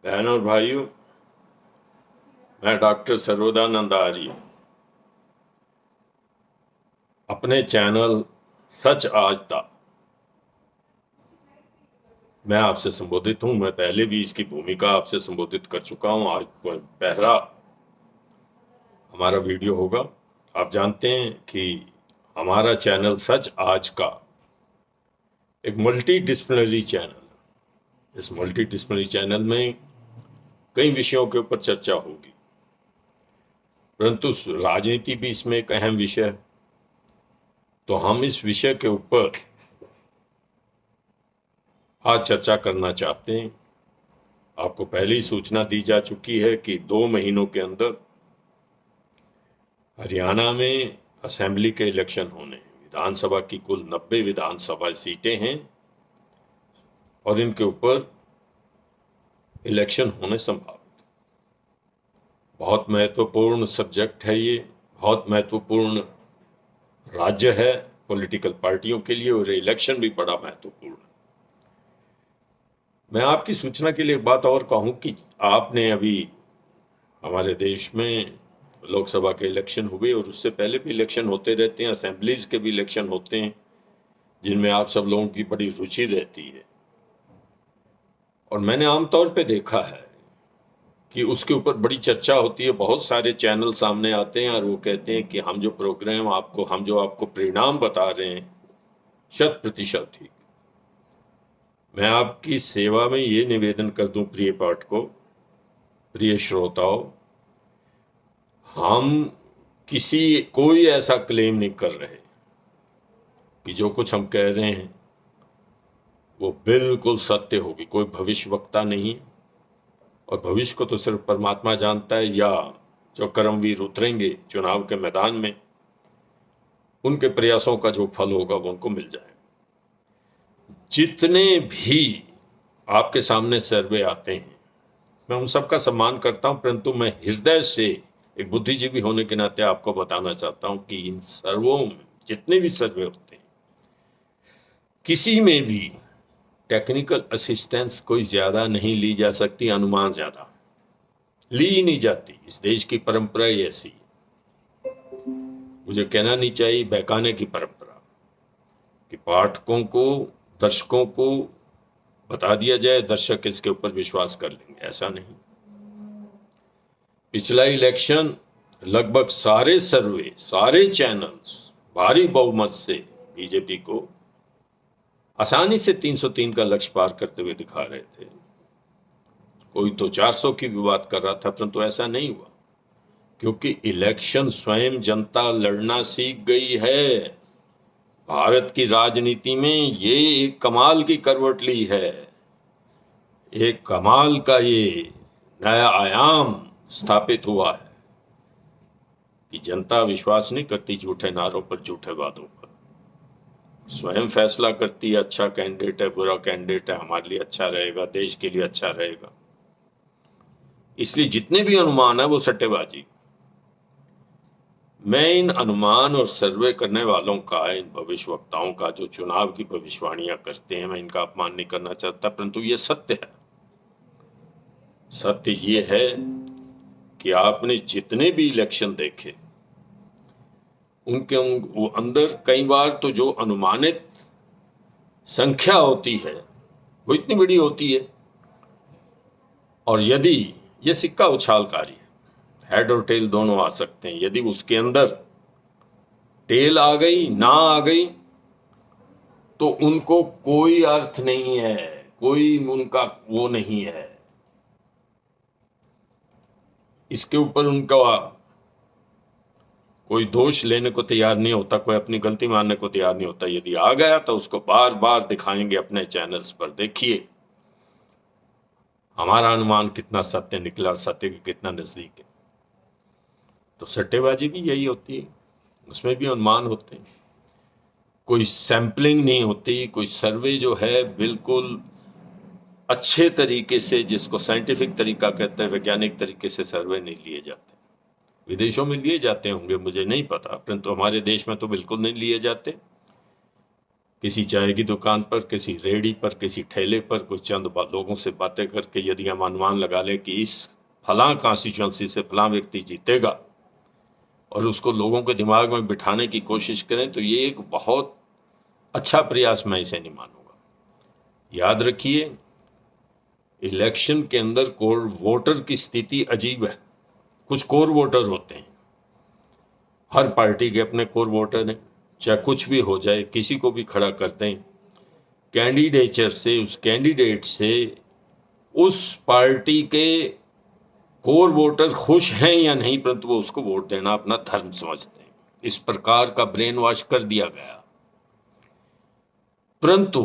बहनों और भाइयों, मैं डॉक्टर सर्वदानंद आर्य अपने चैनल सच आज तक मैं आपसे संबोधित हूं। मैं पहले भी इसकी भूमिका आपसे संबोधित कर चुका हूं। आज पहला हमारा वीडियो होगा। आप जानते हैं कि हमारा चैनल सच आज का एक मल्टी डिसिप्लिनरी चैनल है। इस मल्टी डिसिप्लिनरी चैनल में कई विषयों के ऊपर चर्चा होगी, परंतु राजनीति भी इसमें एक अहम विषय है। तो हम इस विषय के ऊपर आज चर्चा करना चाहते हैं। आपको पहले ही सूचना दी जा चुकी है कि 2 महीनों के अंदर हरियाणा में असेंबली के इलेक्शन होने हैं। विधानसभा की कुल 90 विधानसभा सीटें हैं और इनके ऊपर इलेक्शन होने संभावित। बहुत महत्वपूर्ण सब्जेक्ट है ये, बहुत महत्वपूर्ण राज्य है पॉलिटिकल पार्टियों के लिए, और इलेक्शन भी बड़ा महत्वपूर्ण है। मैं आपकी सूचना के लिए एक बात और कहूं कि आपने अभी हमारे देश में लोकसभा के इलेक्शन हुए और उससे पहले भी इलेक्शन होते रहते हैं, असेंबलीज के भी इलेक्शन होते हैं जिनमें आप सब लोगों की बड़ी रुचि रहती है। और मैंने आमतौर पे देखा है कि उसके ऊपर बड़ी चर्चा होती है। बहुत सारे चैनल सामने आते हैं और वो कहते हैं कि हम जो आपको परिणाम बता रहे हैं 100% ठीक। मैं आपकी सेवा में ये निवेदन कर दूं, प्रिय पाठकों, प्रिय श्रोताओं, हम कोई ऐसा क्लेम नहीं कर रहे कि जो कुछ हम कह रहे हैं वो बिल्कुल सत्य होगी। कोई भविष्यवक्ता नहीं, और भविष्य को तो सिर्फ परमात्मा जानता है, या जो कर्मवीर उतरेंगे चुनाव के मैदान में उनके प्रयासों का जो फल होगा वो उनको मिल जाएगा। जितने भी आपके सामने सर्वे आते हैं मैं उन सबका सम्मान करता हूं, परंतु मैं हृदय से एक बुद्धिजीवी होने के नाते आपको बताना चाहता हूं कि इन सर्वों में जितने भी सर्वे होते हैं किसी में भी टेक्निकल असिस्टेंस कोई ज्यादा नहीं ली जा सकती। अनुमान ज्यादा ली ही नहीं जाती। इस देश की परंपरा ही ऐसी, मुझे कहना नहीं चाहिए, बहकाने की परंपरा, कि पाठकों को, दर्शकों को बता दिया जाए, दर्शक इसके ऊपर विश्वास कर लेंगे। ऐसा नहीं। पिछला इलेक्शन लगभग सारे सर्वे, सारे चैनल्स भारी बहुमत से बीजेपी को आसानी से 303 का लक्ष्य पार करते हुए दिखा रहे थे। कोई तो 400 की भी बात कर रहा था, परंतु ऐसा नहीं हुआ, क्योंकि इलेक्शन स्वयं जनता लड़ना सीख गई है। भारत की राजनीति में ये एक कमाल की करवट ली है, एक कमाल का ये नया आयाम स्थापित हुआ है कि जनता विश्वास नहीं करती झूठे नारों पर, झूठे वादों पर। स्वयं फैसला करती है, अच्छा कैंडिडेट है, बुरा कैंडिडेट है, हमारे लिए अच्छा रहेगा, देश के लिए अच्छा रहेगा। इसलिए जितने भी अनुमान है वो सट्टेबाजी। मैं इन अनुमान और सर्वे करने वालों का, इन भविष्यवक्ताओं का जो चुनाव की भविष्यवाणियां करते हैं, मैं इनका अपमान नहीं करना चाहता, परंतु ये सत्य है। सत्य ये है कि आपने जितने भी इलेक्शन देखे उनके वो अंदर कई बार तो जो अनुमानित संख्या होती है वो इतनी बड़ी होती है, और यदि ये सिक्का उछालकारी है, हेड और टेल दोनों आ सकते हैं, यदि उसके अंदर टेल आ गई, ना आ गई, तो उनको कोई अर्थ नहीं है, कोई उनका वो नहीं है। इसके ऊपर उनका कोई दोष लेने को तैयार नहीं होता, कोई अपनी गलती मानने को तैयार नहीं होता। यदि आ गया तो उसको बार बार दिखाएंगे अपने चैनल्स पर, देखिए हमारा अनुमान कितना सत्य निकला और सत्य के कितना नजदीक है। तो सट्टेबाजी भी यही होती है, उसमें भी अनुमान होते हैं, कोई सैंपलिंग नहीं होती, कोई सर्वे जो है बिल्कुल अच्छे तरीके से, जिसको साइंटिफिक तरीका कहते हैं, वैज्ञानिक तरीके से सर्वे नहीं लिए जाते। विदेशों में लिए जाते होंगे, मुझे नहीं पता, परंतु हमारे देश में तो बिल्कुल नहीं लिए जाते। किसी चाय की दुकान पर, किसी रेहड़ी पर, किसी ठेले पर कुछ चंद लोगों से बातें करके यदि हम अनुमान लगा लें कि इस फलां कॉन्स्टिट्यूंसी से फलां व्यक्ति जीतेगा और उसको लोगों के दिमाग में बिठाने की कोशिश करें, तो ये एक बहुत अच्छा प्रयास, मैं इसे नहीं मानूंगा। याद रखिए, इलेक्शन के अंदर कोर वोटर की स्थिति अजीब है। कुछ कोर वोटर होते हैं, हर पार्टी के अपने कोर वोटर हैं, चाहे कुछ भी हो जाए, किसी को भी खड़ा करते हैं, कैंडिडेचर से, उस कैंडिडेट से उस पार्टी के कोर वोटर खुश हैं या नहीं, परंतु वो उसको वोट देना अपना धर्म समझते हैं। इस प्रकार का ब्रेन वॉश कर दिया गया। परंतु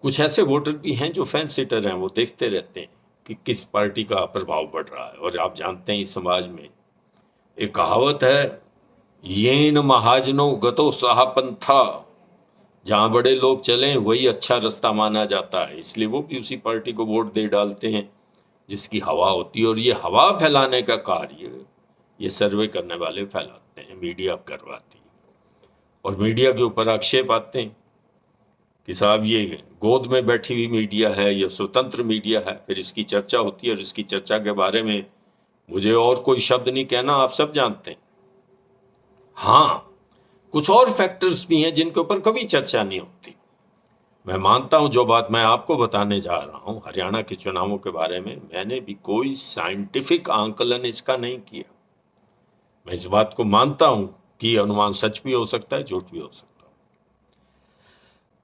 कुछ ऐसे वोटर भी हैं जो फैन सिटर हैं, वो देखते रहते हैं कि किस पार्टी का प्रभाव बढ़ रहा है। और आप जानते हैं, इस समाज में एक कहावत है, येन महाजनो गतो साहपंथा, जहां बड़े लोग चलें वही अच्छा रास्ता माना जाता है। इसलिए वो भी उसी पार्टी को वोट दे डालते हैं जिसकी हवा होती है। और ये हवा फैलाने का कार्य ये सर्वे करने वाले फैलाते हैं, मीडिया करवाती है। और मीडिया के ऊपर आक्षेप आते हैं कि साहब ये गोद में बैठी हुई मीडिया है, ये स्वतंत्र मीडिया है। फिर इसकी चर्चा होती है और इसकी चर्चा के बारे में मुझे और कोई शब्द नहीं कहना, आप सब जानते हैं। हाँ, कुछ और फैक्टर्स भी हैं जिनके ऊपर कभी चर्चा नहीं होती। मैं मानता हूं, जो बात मैं आपको बताने जा रहा हूं हरियाणा के चुनावों के बारे में, मैंने भी कोई साइंटिफिक आंकलन इसका नहीं किया। मैं इस बात को मानता हूं कि अनुमान सच भी हो सकता है, झूठ भी हो सकता है,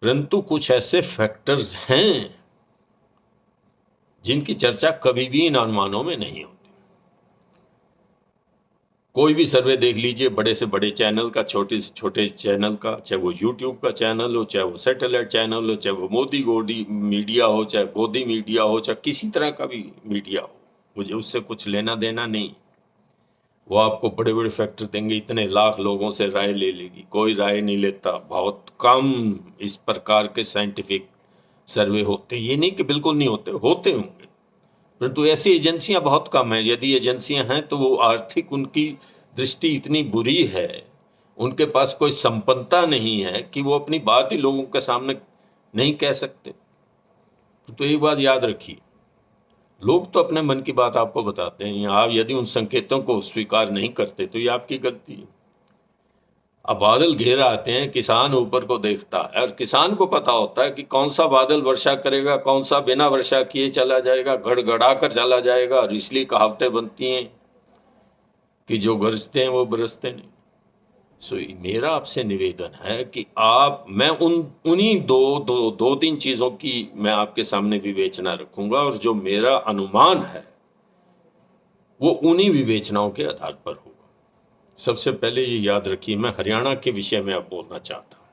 परंतु कुछ ऐसे फैक्टर्स हैं जिनकी चर्चा कभी भी इन अनुमानों में नहीं होती। कोई भी सर्वे देख लीजिए, बड़े से बड़े चैनल का, छोटे से छोटे चैनल का, चाहे वो यूट्यूब का चैनल हो, चाहे वो सैटेलाइट चैनल हो, चाहे वो मोदी गोदी मीडिया हो, चाहे गोदी मीडिया हो, चाहे किसी तरह का भी मीडिया हो, मुझे उससे कुछ लेना देना नहीं। वो आपको बड़े बड़े फैक्टर देंगे, इतने लाख लोगों से राय ले लेगी, कोई राय नहीं लेता। बहुत कम इस प्रकार के साइंटिफिक सर्वे होते, ये नहीं कि बिल्कुल नहीं होते, होते होंगे, परंतु ऐसी एजेंसियां बहुत कम हैं। यदि एजेंसियां हैं तो वो आर्थिक, उनकी दृष्टि इतनी बुरी है, उनके पास कोई संपन्नता नहीं है कि वो अपनी बात ही लोगों के सामने नहीं कह सकते। तो एक बात याद रखिए, लोग तो अपने मन की बात आपको बताते हैं, आप यदि उन संकेतों को स्वीकार नहीं करते तो ये आपकी गलती है। अब बादल घेर आते हैं, किसान ऊपर को देखता है और किसान को पता होता है कि कौन सा बादल वर्षा करेगा, कौन सा बिना वर्षा किए चला जाएगा, गड़गड़ा कर चला जाएगा। और इसलिए कहावतें बनती हैं कि जो गरजते हैं वो बरसते नहीं। सो मेरा आपसे निवेदन है कि मैं उन्हीं दो तीन चीजों की मैं आपके सामने विवेचना रखूंगा, और जो मेरा अनुमान है वो उन्हीं विवेचनाओं के आधार पर होगा। सबसे पहले ये याद रखिए, मैं हरियाणा के विषय में अब बोलना चाहता हूं।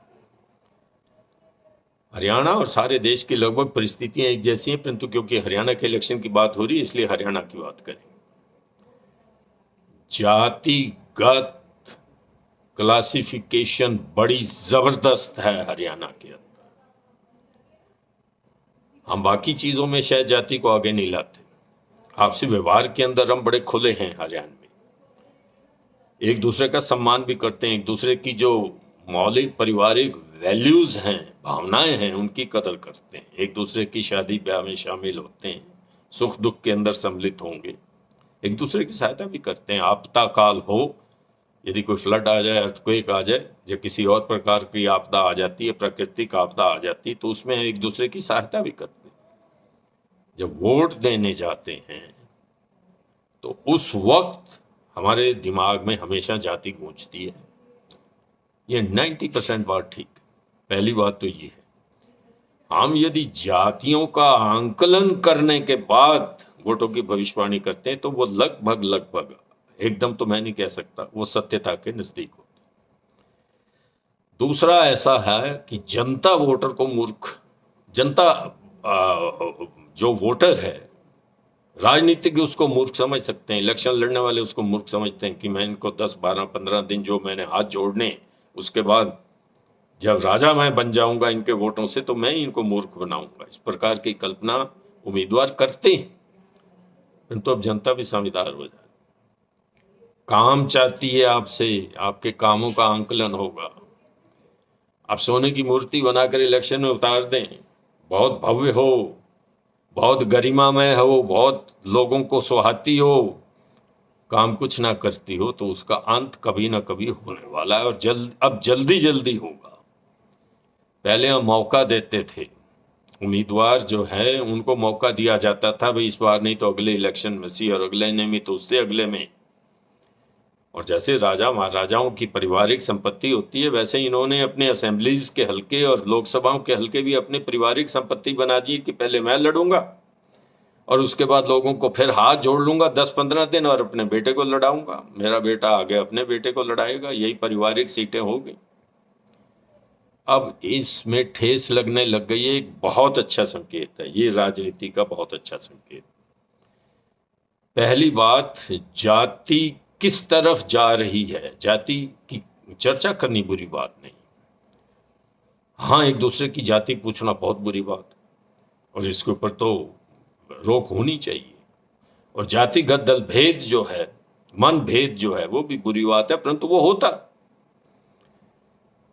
हरियाणा और सारे देश की लगभग परिस्थितियां एक जैसी हैं, परंतु क्योंकि हरियाणा के इलेक्शन की बात हो रही है इसलिए हरियाणा की बात करें। जातिगत क्लासिफिकेशन बड़ी जबरदस्त है हरियाणा के अंदर। हम बाकी चीजों में शायद जाति को आगे नहीं लाते, आपसी व्यवहार के अंदर हम बड़े खुले हैं हरियाणा में, एक दूसरे का सम्मान भी करते हैं, एक दूसरे की जो मौलिक पारिवारिक वैल्यूज हैं, भावनाएं हैं, उनकी कदर करते हैं, एक दूसरे की शादी ब्याह में शामिल होते हैं, सुख दुख के अंदर सम्मिलित होंगे, एक दूसरे की सहायता भी करते हैं। आपदा काल हो, यदि कोई फ्लड आ जाए, अर्थक्वेक आ जाए, या किसी और प्रकार की आपदा आ जाती है, प्राकृतिक आपदा आ जाती है, तो उसमें एक दूसरे की सहायता भी करते हैं। जब वोट देने जाते हैं तो उस वक्त हमारे दिमाग में हमेशा जाति गूंजती है। ये 90% बात ठीक है। पहली बात तो ये है, हम यदि जातियों का आंकलन करने के बाद वोटों की भविष्यवाणी करते हैं तो वो लगभग, एकदम तो मैं नहीं कह सकता, वो सत्यता के नजदीक होते। दूसरा ऐसा है कि जनता वोटर को मूर्ख, जनता जो वोटर है, राजनीतिक उसको मूर्ख समझ सकते हैं, इलेक्शन लड़ने वाले उसको मूर्ख समझते हैं कि मैं इनको 10, 12, 15 दिन जो मैंने हाथ जोड़ने, उसके बाद जब राजा मैं बन जाऊंगा इनके वोटों से तो मैं इनको मूर्ख बनाऊंगा। इस प्रकार की कल्पना उम्मीदवार करते हैं, परंतु अब जनता भी समझदार हो जाए, काम चाहती है आपसे, आपके कामों का आंकलन होगा, आप सोने की मूर्ति बनाकर इलेक्शन में उतार दें, बहुत भव्य हो, बहुत गरिमामय हो, बहुत लोगों को सुहाती हो, काम कुछ ना करती हो, तो उसका अंत कभी ना कभी होने वाला है, और अब जल्दी जल्दी होगा। पहले हम मौका देते थे, उम्मीदवार जो है उनको मौका दिया जाता था, भाई इस बार नहीं तो अगले इलेक्शन में सी, और अगले नहीं तो उससे अगले में। और जैसे राजा महाराजाओं की पारिवारिक संपत्ति होती है, वैसे इन्होंने अपने असेंबलीज के हल्के और लोकसभाओं के हल्के भी अपनी पारिवारिक संपत्ति बना दी कि पहले मैं लड़ूंगा और उसके बाद लोगों को फिर हाथ जोड़ लूंगा 10-15 दिन और अपने बेटे को लड़ाऊंगा, मेरा बेटा आगे अपने बेटे को लड़ाएगा, यही पारिवारिक सीटें होगी। अब इसमें ठेस लगने लग गई है, एक बहुत अच्छा संकेत है ये, राजनीति का बहुत अच्छा संकेत। पहली बात, जाति किस तरफ जा रही है, जाति की चर्चा करनी बुरी बात नहीं, हाँ एक दूसरे की जाति पूछना बहुत बुरी बात है, और इसके ऊपर तो रोक होनी चाहिए। और जातिगत दल भेद जो है, मन भेद जो है, वो भी बुरी बात है, परंतु वो होता।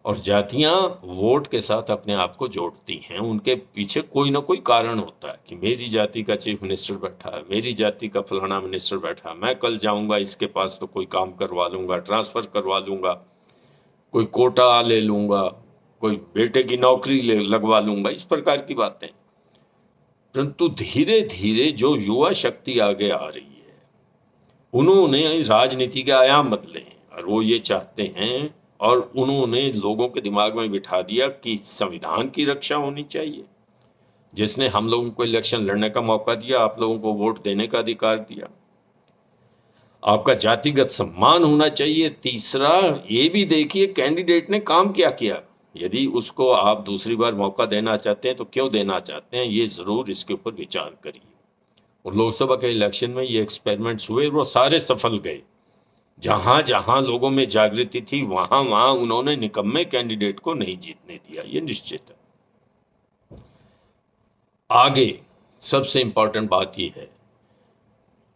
और जातियां वोट के साथ अपने आप को जोड़ती हैं, उनके पीछे कोई ना कोई कारण होता है कि मेरी जाति का चीफ मिनिस्टर बैठा है, मेरी जाति का फलाना मिनिस्टर बैठा है, मैं कल जाऊंगा इसके पास तो कोई काम करवा लूंगा, ट्रांसफर करवा लूंगा, कोई कोटा ले लूंगा, कोई बेटे की नौकरी लगवा लूंगा, इस प्रकार की बातें। परंतु धीरे धीरे जो युवा शक्ति आगे आ रही है, उन्होंने राजनीति के आयाम बदले हैं, और वो ये चाहते हैं, और उन्होंने लोगों के दिमाग में बिठा दिया कि संविधान की रक्षा होनी चाहिए, जिसने हम लोगों को इलेक्शन लड़ने का मौका दिया, आप लोगों को वोट देने का अधिकार दिया, आपका जातिगत सम्मान होना चाहिए। तीसरा, ये भी देखिए कैंडिडेट ने काम क्या किया, यदि उसको आप दूसरी बार मौका देना चाहते हैं तो क्यों देना चाहते हैं, ये जरूर इसके ऊपर विचार करिए। और लोकसभा के इलेक्शन में ये एक्सपेरिमेंट्स हुए, वो सारे सफल गए। जहां जहां लोगों में जागृति थी, वहां वहां उन्होंने निकम्मे कैंडिडेट को नहीं जीतने दिया, ये निश्चित है। आगे सबसे इंपॉर्टेंट बात यह है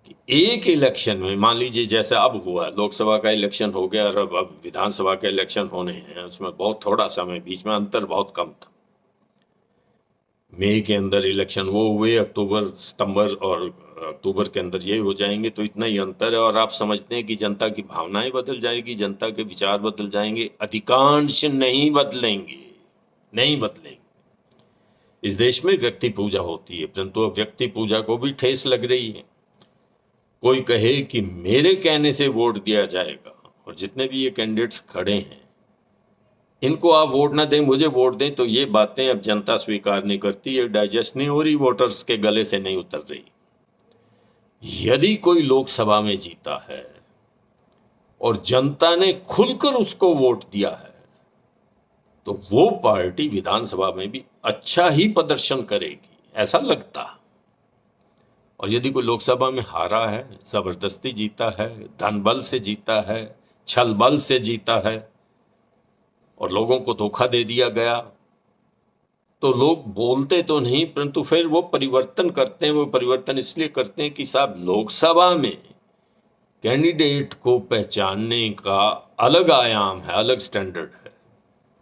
कि एक इलेक्शन में, मान लीजिए जैसे अब हुआ, लोकसभा का इलेक्शन हो गया और अब विधानसभा के इलेक्शन होने हैं, उसमें बहुत थोड़ा समय, बीच में अंतर बहुत कम था। मई के अंदर इलेक्शन वो हुए, अक्टूबर सितंबर और अक्टूबर के अंदर ये हो जाएंगे, तो इतना ही अंतर है। और आप समझते हैं कि जनता की भावनाएं बदल जाएगी, जनता के विचार बदल जाएंगे? अधिकांश नहीं बदलेंगे, नहीं बदलेंगे। इस देश में व्यक्ति पूजा होती है, परंतु अब व्यक्ति पूजा को भी ठेस लग रही है। कोई कहे कि मेरे कहने से वोट दिया जाएगा, और जितने भी ये कैंडिडेट्स खड़े हैं इनको आप वोट ना दें, मुझे वोट दें, तो ये बातें अब जनता स्वीकार नहीं करती, ये डाइजेस्ट नहीं हो रही, वोटर्स के गले से नहीं उतर रही। यदि कोई लोकसभा में जीता है और जनता ने खुलकर उसको वोट दिया है, तो वो पार्टी विधानसभा में भी अच्छा ही प्रदर्शन करेगी, ऐसा लगता। और यदि कोई लोकसभा में हारा है, जबरदस्ती जीता है, धन बल से जीता है, छल बल से जीता है, और लोगों को धोखा दे दिया गया, तो लोग बोलते तो नहीं, परंतु फिर वो परिवर्तन करते हैं। वो परिवर्तन इसलिए करते हैं कि साहब लोकसभा में कैंडिडेट को पहचानने का अलग आयाम है, अलग स्टैंडर्ड है,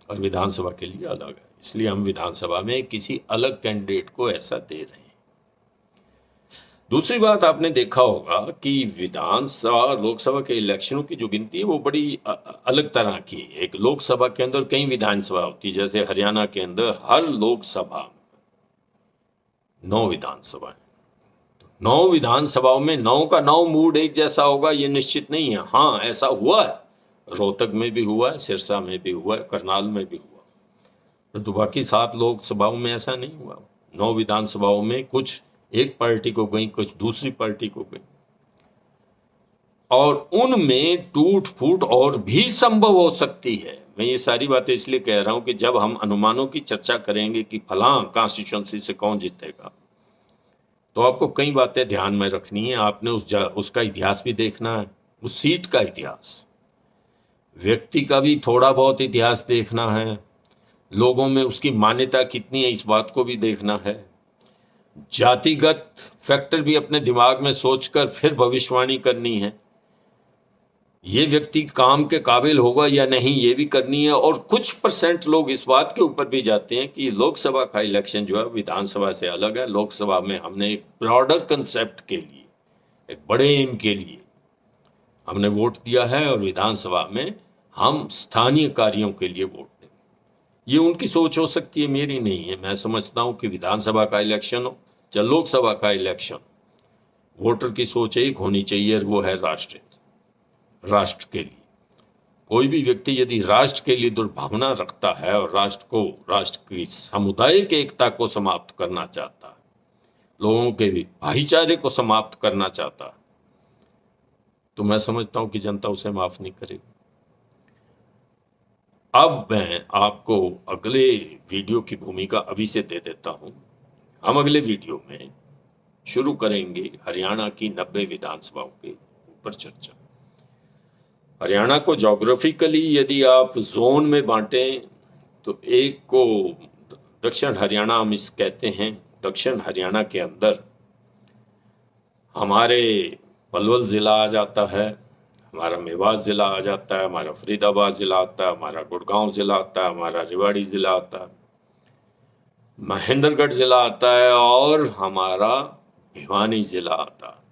और विधानसभा के लिए अलग है, इसलिए हम विधानसभा में किसी अलग कैंडिडेट को ऐसा दे रहे हैं। दूसरी बात, आपने देखा होगा कि विधानसभा लोकसभा के इलेक्शनों की जो गिनती है वो बड़ी अलग तरह की है। एक लोकसभा के अंदर कई विधानसभा होती है, जैसे हरियाणा के अंदर हर लोकसभा 9 विधानसभा है। 9 विधानसभाओं में 9 का 9 मूड एक जैसा होगा ये निश्चित नहीं है। हाँ, ऐसा हुआ है, रोहतक में भी हुआ है, सिरसा में भी हुआ है, करनाल में भी हुआ, परंतु बाकी 7 लोकसभाओं में ऐसा नहीं हुआ। 9 विधानसभाओं में कुछ एक पार्टी को गई, कुछ दूसरी पार्टी को गई, और उनमें टूट फूट और भी संभव हो सकती है। मैं ये सारी बातें इसलिए कह रहा हूं कि जब हम अनुमानों की चर्चा करेंगे कि फलां कॉन्स्टिट्यूएंसी से कौन जीतेगा, तो आपको कई बातें ध्यान में रखनी है। आपने उसका इतिहास भी देखना है, उस सीट का इतिहास, व्यक्ति का भी थोड़ा बहुत इतिहास देखना है, लोगों में उसकी मान्यता कितनी है इस बात को भी देखना है, जातिगत फैक्टर भी अपने दिमाग में सोचकर फिर भविष्यवाणी करनी है। ये व्यक्ति काम के काबिल होगा या नहीं ये भी करनी है। और कुछ परसेंट लोग इस बात के ऊपर भी जाते हैं कि लोकसभा का इलेक्शन जो है विधानसभा से अलग है। लोकसभा में हमने एक ब्रॉडर कंसेप्ट के लिए, एक बड़े एम के लिए हमने वोट दिया है, और विधानसभा में हम स्थानीय कार्यों के लिए वोट देंगे। ये उनकी सोच हो सकती है, मेरी नहीं है। मैं समझता हूं कि विधानसभा का इलेक्शन हो चाहे लोकसभा का इलेक्शन, वोटर की सोच एक होनी चाहिए, और वो है राष्ट्र के लिए। कोई भी व्यक्ति यदि राष्ट्र के लिए दुर्भावना रखता है और राष्ट्र की सामुदायिक एकता को समाप्त करना चाहता है, लोगों के भाईचारे को समाप्त करना चाहता है, तो मैं समझता हूं कि जनता उसे माफ नहीं करेगी। अब मैं आपको अगले वीडियो की भूमिका अभी से दे देता हूं। हम अगले वीडियो में शुरू करेंगे हरियाणा की 90 विधानसभाओं के ऊपर चर्चा। हरियाणा को ज्योग्राफिकली यदि आप जोन में बांटें तो एक को दक्षिण हरियाणा हम इस कहते हैं। दक्षिण हरियाणा के अंदर हमारे पलवल ज़िला आ जाता है, हमारा मेवात ज़िला आ जाता है, हमारा फरीदाबाद ज़िला आता है, हमारा गुड़गांव ज़िला आता है, हमारा रेवाड़ी ज़िला आता है, महेंद्रगढ़ ज़िला आता है, और हमारा भिवानी ज़िला आता है।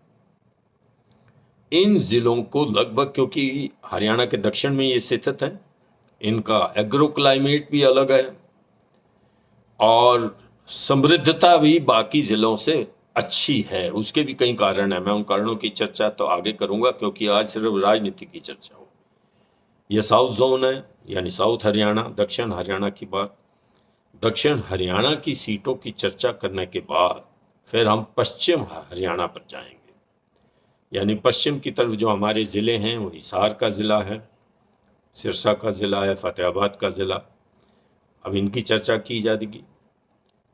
इन ज़िलों को लगभग, क्योंकि हरियाणा के दक्षिण में ये स्थित है, इनका एग्रो क्लाइमेट भी अलग है और समृद्धता भी बाकी ज़िलों से अच्छी है। उसके भी कई कारण हैं, मैं उन कारणों की चर्चा तो आगे करूंगा, क्योंकि आज सिर्फ राजनीति की चर्चा हो। यह साउथ जोन है, यानी साउथ हरियाणा, दक्षिण हरियाणा की बात। दक्षिण हरियाणा की सीटों की चर्चा करने के बाद फिर हम पश्चिम हरियाणा पर जाएंगे। यानी पश्चिम की तरफ जो हमारे ज़िले हैं, वो हिसार का ज़िला है, सिरसा का ज़िला है, फतेहाबाद का ज़िला, अब इनकी चर्चा की जाएगी।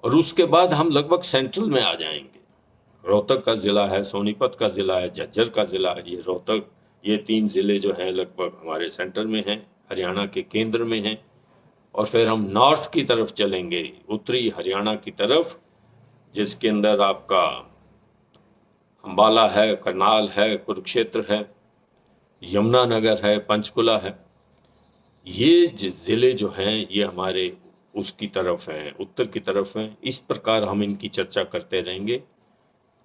और उसके बाद हम लगभग सेंट्रल में आ जाएंगे। रोहतक का ज़िला है, सोनीपत का ज़िला है, झज्जर का ज़िला है। ये रोहतक, ये 3 ज़िले जो हैं लगभग हमारे सेंटर में हैं, हरियाणा के केंद्र में हैं। और फिर हम नॉर्थ की तरफ चलेंगे, उत्तरी हरियाणा की तरफ, जिसके अंदर आपका अम्बाला है, करनाल है, कुरुक्षेत्र है, यमुनानगर है, पंचकुला है। ये ज़िले जो हैं ये हमारे उसकी तरफ हैं, उत्तर की तरफ हैं। इस प्रकार हम इनकी चर्चा करते रहेंगे।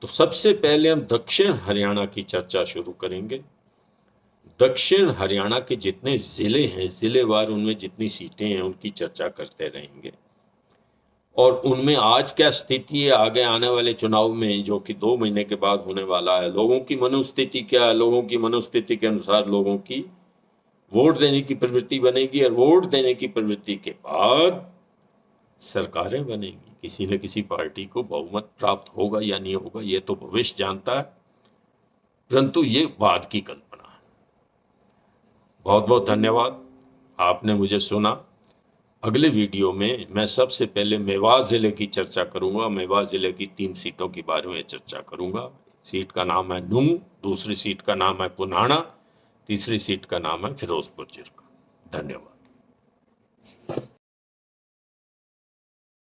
तो सबसे पहले हम दक्षिण हरियाणा की चर्चा शुरू करेंगे। दक्षिण हरियाणा के जितने ज़िले हैं, ज़िलेवार उनमें जितनी सीटें हैं उनकी चर्चा करते रहेंगे, और उनमें आज क्या स्थिति है, आगे आने वाले चुनाव में जो कि 2 महीने के बाद होने वाला है, लोगों की मनोस्थिति क्या है, लोगों की मनोस्थिति के अनुसार लोगों की वोट देने की प्रवृत्ति बनेगी, और वोट देने की प्रवृत्ति के बाद सरकारें बनेगी। किसी न किसी पार्टी को बहुमत प्राप्त होगा या नहीं होगा ये तो भविष्य जानता है, परंतु ये बाद की कल्पना है। बहुत बहुत धन्यवाद, आपने मुझे सुना। अगले वीडियो में मैं सबसे पहले मेवात ज़िले की चर्चा करूंगा। मेवात ज़िले की 3 सीटों के बारे में चर्चा करूंगा। सीट का नाम है नूंह, दूसरी सीट का नाम है पुनाना, तीसरी सीट का नाम है फिरोजपुर जिला। धन्यवाद।